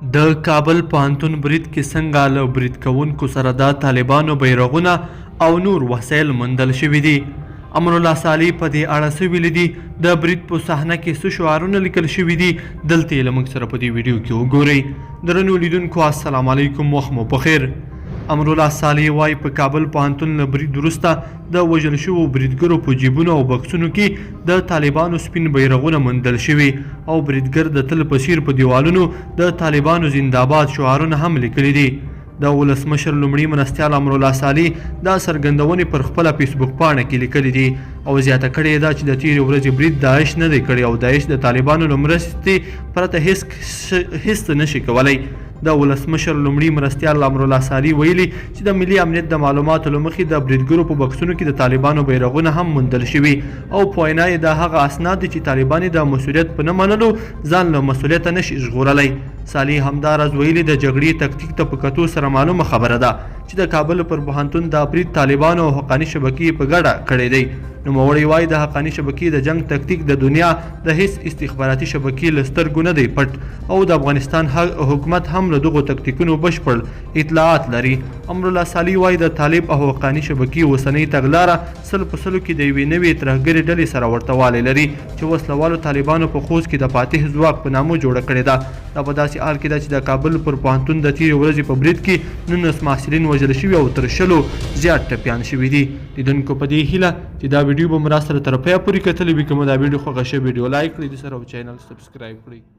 د کابل پوهنتون برید کې څنګه له برید کوونکو سره د طالبانو بیرغونه او نور وسایل موندل شوي دي. امرالله صالح په دې اړه څه ویلي دي؟ د برید په صحنه کې څه شعارونه لیکل شوي دي؟ دلته یې له موږ سره په دې ویډیو کې وګورئ. درنو لیدونکو السلام علیکم، وخت مو بخیر. امرالله صالح وایي په کابل پوهنتون له برید وروسته د وژل شوو بریدګرو په جیبونو او بکسونو کې د طالبانو سپین بیرغونه موندل شوي او بریدګر د تل په څیر په دیوالونو د طالبانو زنده‌باد شعارونه هم لیکلي دي. د ولسمشر لومړي مرستیال امرالله صالح دا څرګندونې پر خپله فیسبوک پاڼه کې لیکلي دي او زیاته کړې ده چې د تېرې ورځې برید داعش نه دی کړی او داعش د طالبانو له مرستې پرته هیڅ نشي کولی. د ولسمشر لومړي مرستیال امرالله صالح ویلي چې د ملي امنیت د معلوماتو له مخې د بریدګرو په بکسونو کې د طالبانو بیرغونه هم موندل شوي او په وینا یې دا هغه اسناد دي چې طالبان د مسؤلیت په نه منلو ځان له مسؤلیته نشي ژغورلی. صالح همداراز ویلي د جګړې تکتیک ته په کتو سره معلومه خبره ده چې د کابل پر پوهنتون د برید طالبانو او حقاني شبکې په ګډه کړی دی. نوموړی وایي د حقاني شبکې د جنگ تکتیک د دنیا د هیڅ استخباراتي شبکې له سترګو نه دی پټ او د افغانستان حکومت هم له دغو تکتیکونو بشپړ اطلاعات لري. امرالله صالح وایي د طالب او حقاني شبکې اوسنۍ تګلاره سل په سلو کې د یوې نوې ترهګرې ډلې سره ورته والی لري چې وسلوالو طالبانو په خوست کې د فاتح ځواک په نامه جوړه کړې ده. دا په داسې حال کې ده چې د کابل پر پوهنتون د تېرې ورځې په برید کې 19 محصلین وژل شوي او تر 10 زیات ټپیان شوي دي. لیدونکو په دې هیله چې دا ویډیو به مو راسره تر پایه پورې کتلی وي. که مو دا ویډیو خوښه شوې ویډیو لایک کړئ، د سره او چینل سبسکرایب کړئ.